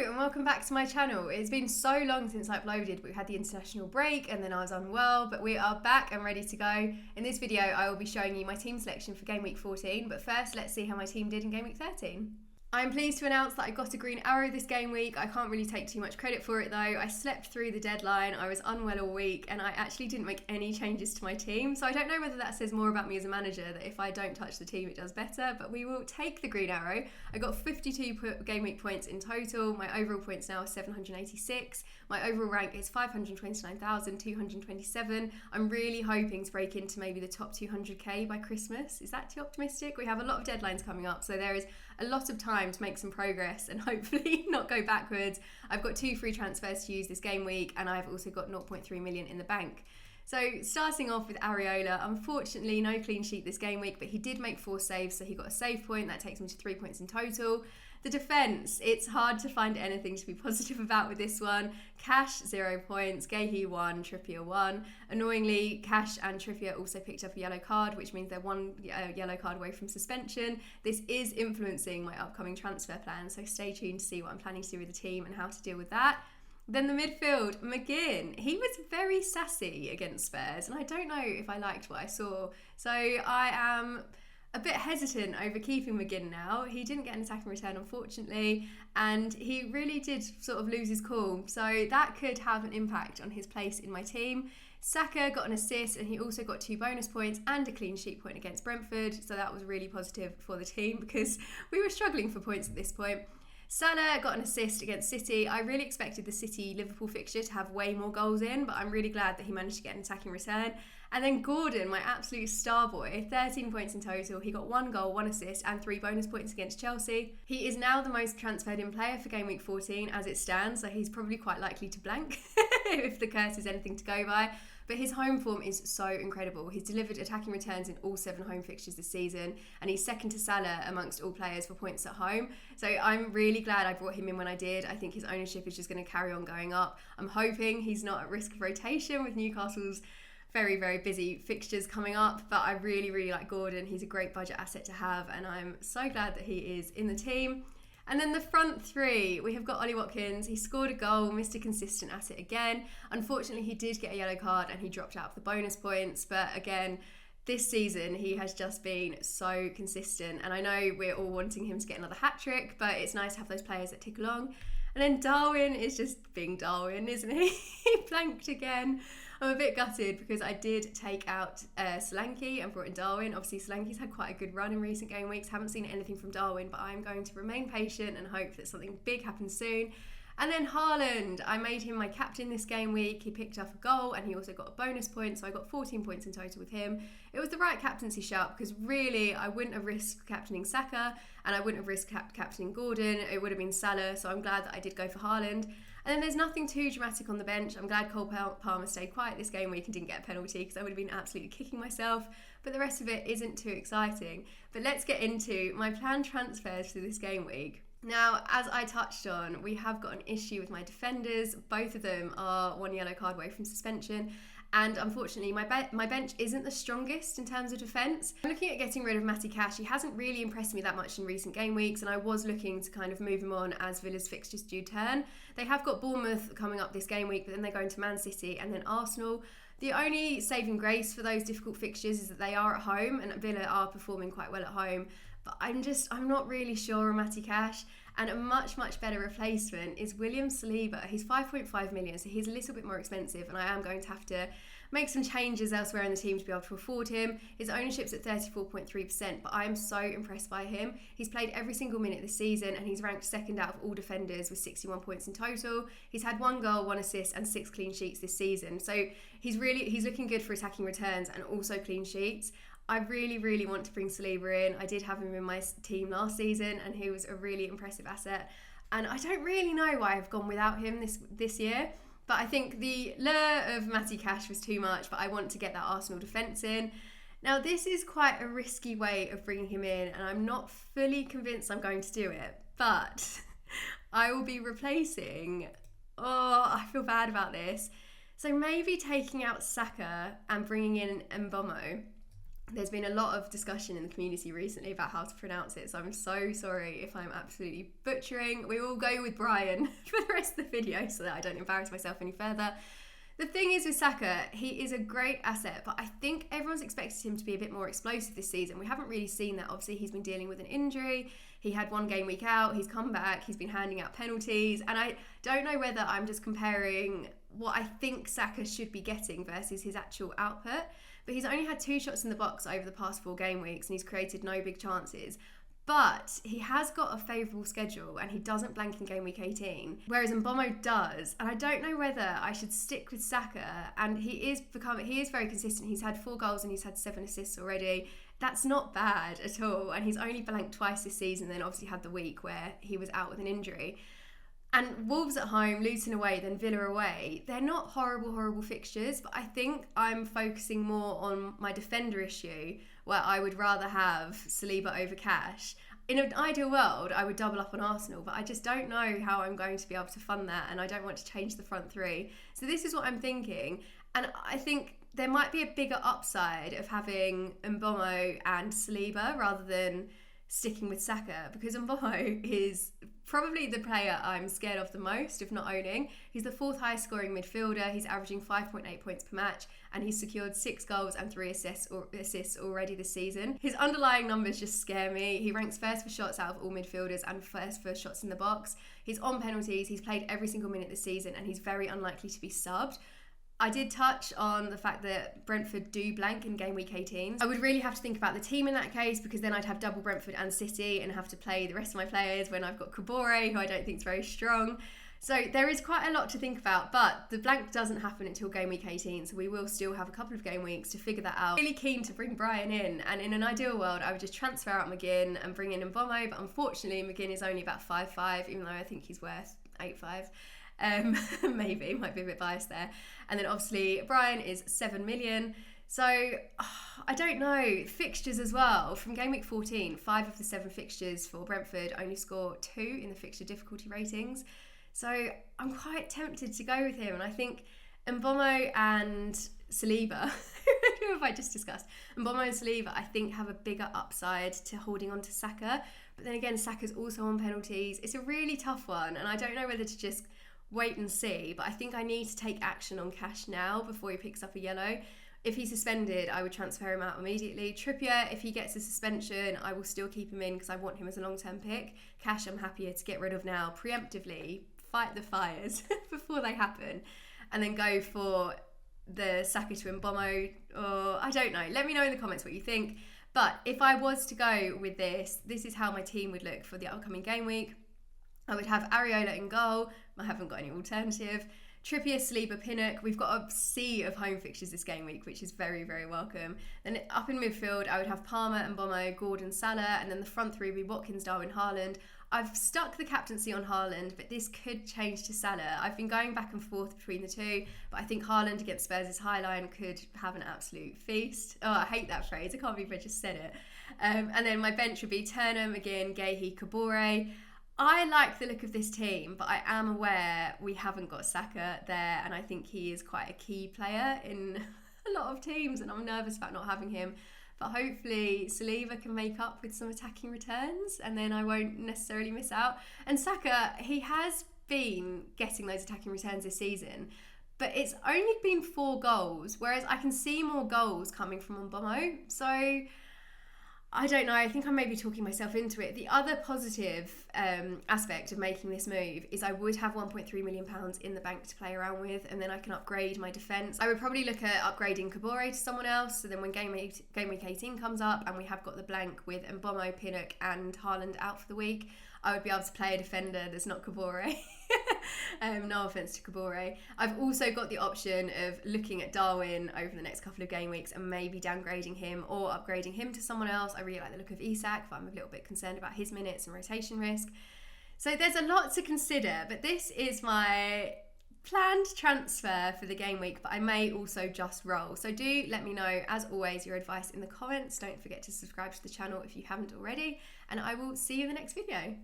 and welcome back to my channel. It's been so long since I uploaded. We had the international break and then I was unwell, but we are back and ready to go. In this video, I will be showing you my team selection for Game Week 14, but first let's see how my team did in Game Week 13. I'm pleased to announce that I got a green arrow this game week. I can't really take too much credit for it though. I slept through the deadline, I was unwell all week, and I actually didn't make any changes to my team. So I don't know whether that says more about me as a manager, that if I don't touch the team it does better, but we will take the green arrow. I got 52 game week points in total. My overall points now are 786. My overall rank is 529,227. I'm really hoping to break into maybe the top 200k by Christmas. Is that too optimistic? We have a lot of deadlines coming up, so there is a lot of time to make some progress and hopefully not go backwards. I've got 2 free transfers to use this game week, and I've also got 0.3 million in the bank. So starting off with Areola, unfortunately no clean sheet this game week, but he did make 4 saves, so he got a save point. That takes him to 3 points in total. The defence, it's hard to find anything to be positive about with this one. Cash, 0 points. Gahey, 1. Trippier, 1. Annoyingly, Cash and Trippier also picked up a yellow card, which means they're 1 yellow card away from suspension. This is influencing my upcoming transfer plan, so stay tuned to see what I'm planning to do with the team and how to deal with that. Then the midfield, McGinn, he was very sassy against Spurs, and I don't know if I liked what I saw. So I am a bit hesitant over keeping McGinn now. He didn't get an attacking return, unfortunately, and he really did sort of lose his cool. So that could have an impact on his place in my team. Saka got an assist, and he also got 2 bonus points and a clean sheet point against Brentford. So that was really positive for the team because we were struggling for points at this point. Salah got an assist against City. I really expected the City-Liverpool fixture to have way more goals in, but I'm really glad that he managed to get an attacking return. And then Gordon, my absolute star boy, 13 points in total. He got 1 goal, 1 assist, and 3 bonus points against Chelsea. He is now the most transferred in player for Game Week 14 as it stands, so he's probably quite likely to blank if the curse is anything to go by. But his home form is so incredible. He's delivered attacking returns in all 7 home fixtures this season, and he's second to Salah amongst all players for points at home. So I'm really glad I brought him in when I did. I think his ownership is just going to carry on going up. I'm hoping he's not at risk of rotation with Newcastle's very, very busy fixtures coming up, but I really, really like Gordon. He's a great budget asset to have, and I'm so glad that he is in the team. And then the front 3, we have got Ollie Watkins. He scored a goal, missed a consistent asset again. Unfortunately, he did get a yellow card and he dropped out of the bonus points. But again, this season, he has just been so consistent. And I know we're all wanting him to get another hat-trick, but it's nice to have those players that tick along. And then Darwin is just being Darwin, isn't he? He blanked again. I'm a bit gutted because I did take out Solanke and brought in Darwin. Obviously, Solanke's had quite a good run in recent game weeks. Haven't seen anything from Darwin, but I'm going to remain patient and hope that something big happens soon. And then Haaland, I made him my captain this game week. He picked up a goal and he also got a bonus point, so I got 14 points in total with him. It was the right captaincy shout because really I wouldn't have risked captaining Saka and I wouldn't have risked captaining Gordon. It would have been Salah, so I'm glad that I did go for Haaland. And then there's nothing too dramatic on the bench. I'm glad Cole Palmer stayed quiet this game week and didn't get a penalty because I would have been absolutely kicking myself. But the rest of it isn't too exciting. But let's get into my planned transfers for this game week. Now, as I touched on, we have got an issue with my defenders. Both of them are 1 yellow card away from suspension. And unfortunately, my bench isn't the strongest in terms of defence. I'm looking at getting rid of Matty Cash. He hasn't really impressed me that much in recent game weeks, and I was looking to kind of move him on as Villa's fixtures do turn. They have got Bournemouth coming up this game week, but then they're going to Man City and then Arsenal. The only saving grace for those difficult fixtures is that they are at home, and Villa are performing quite well at home. But I'm not really sure on Matty Cash. And a much, much better replacement is William Saliba. He's 5.5 million, so he's a little bit more expensive, and I am going to have to make some changes elsewhere in the team to be able to afford him. His ownership's at 34.3%, but I am so impressed by him. He's played every single minute this season, and he's ranked second out of all defenders with 61 points in total. He's had 1 goal, 1 assist, and 6 clean sheets this season. So he's looking good for attacking returns and also clean sheets. I really, really want to bring Saliba in. I did have him in my team last season and he was a really impressive asset. And I don't really know why I've gone without him this year. But I think the lure of Matty Cash was too much, but I want to get that Arsenal defence in. Now, this is quite a risky way of bringing him in and I'm not fully convinced I'm going to do it. But I will be replacing... Oh, I feel bad about this. So maybe taking out Saka and bringing in Mbeumo. There's been a lot of discussion in the community recently about how to pronounce it, so I'm so sorry if I'm absolutely butchering. We will go with Brian for the rest of the video so that I don't embarrass myself any further. The thing is with Saka, he is a great asset, but I think everyone's expected him to be a bit more explosive this season. We haven't really seen that. Obviously, he's been dealing with an injury. He had one game week out. He's come back. He's been handing out penalties. And I don't know whether I'm just comparing what I think Saka should be getting versus his actual output. But he's only had 2 shots in the box over the past 4 game weeks and he's created no big chances. But he has got a favourable schedule and he doesn't blank in game week 18, whereas Mbeumo does. And I don't know whether I should stick with Saka. And he is very consistent. He's had 4 goals and he's had 7 assists already. That's not bad at all. And he's only blanked twice this season, then obviously had the week where he was out with an injury. And Wolves at home, Luton away, then Villa away. They're not horrible fixtures, but I think I'm focusing more on my defender issue, where I would rather have Saliba over Cash. In an ideal world, I would double up on Arsenal, but I just don't know how I'm going to be able to fund that, and I don't want to change the front 3. So this is what I'm thinking, and I think there might be a bigger upside of having Mbeumo and Saliba rather than sticking with Saka, because Mbeumo is probably the player I'm scared of the most, if not owning. He's the 4th highest scoring midfielder. He's averaging 5.8 points per match, and he's secured 6 goals and 3 assists already this season. His underlying numbers just scare me. He ranks first for shots out of all midfielders and first for shots in the box. He's on penalties. He's played every single minute this season, and he's very unlikely to be subbed. I did touch on the fact that Brentford do blank in game week 18. I would really have to think about the team in that case, because then I'd have double Brentford and City and have to play the rest of my players when I've got Kabore, who I don't think is very strong. So there is quite a lot to think about, but the blank doesn't happen until game week 18, so we will still have a couple of game weeks to figure that out. Really keen to bring Brian in, and in an ideal world I would just transfer out McGinn and bring in Mbeumo, but unfortunately McGinn is only about 5'5", even though I think he's worth 8'5". Maybe, might be a bit biased there. And then obviously Brian is 7 million. So I don't know. Fixtures as well. From game week 14, 5 of the 7 fixtures for Brentford only score 2 in the fixture difficulty ratings. So I'm quite tempted to go with him. And I think Mbeumo and Saliba, who have I just discussed? Mbeumo and Saliba, I think, have a bigger upside to holding on to Saka. But then again, Saka's also on penalties. It's a really tough one. And I don't know whether to just wait and see, but I think I need to take action on Cash now before he picks up a yellow. If he's suspended, I would transfer him out immediately. Trippier, if he gets a suspension, I will still keep him in because I want him as a long-term pick. Cash, I'm happier to get rid of now, preemptively, fight the fires before they happen, and then go for the Saka to Mbeumo, or I don't know. Let me know in the comments what you think. But if I was to go with this is how my team would look for the upcoming game week. I would have Areola in goal. I haven't got any alternative. Trippier, Saliba, Pinnock. We've got a sea of home fixtures this game week, which is very, very welcome. Then up in midfield, I would have Palmer, Mbeumo, Gordon, Salah, and then the front 3 would be Watkins, Darwin, Haaland. I've stuck the captaincy on Haaland, but this could change to Salah. I've been going back and forth between the 2, but I think Haaland against Spurs' high line could have an absolute feast. Oh, I hate that phrase. I can't believe I just said it. And then my bench would be Turner, McGinn, Gahey, Kabore. I like the look of this team, but I am aware we haven't got Saka there, and I think he is quite a key player in a lot of teams, and I'm nervous about not having him. But hopefully Saliba can make up with some attacking returns, and then I won't necessarily miss out. And Saka, he has been getting those attacking returns this season, but it's only been 4 goals, whereas I can see more goals coming from Mbeumo. So I don't know, I think I'm maybe talking myself into it. The other positive aspect of making this move is I would have £1.3 million in the bank to play around with, and then I can upgrade my defence. I would probably look at upgrading Kabore to someone else, so then when game week 18 comes up and we have got the blank with Mbeumo, Pinnock and Haaland out for the week, I would be able to play a defender that's not Kabore. No offence to Kabore. I've also got the option of looking at Darwin over the next couple of game weeks and maybe downgrading him or upgrading him to someone else. I really like the look of Isak, but I'm a little bit concerned about his minutes and rotation risk. So there's a lot to consider, but this is my planned transfer for the game week, but I may also just roll. So do let me know, as always, your advice in the comments. Don't forget to subscribe to the channel if you haven't already, and I will see you in the next video.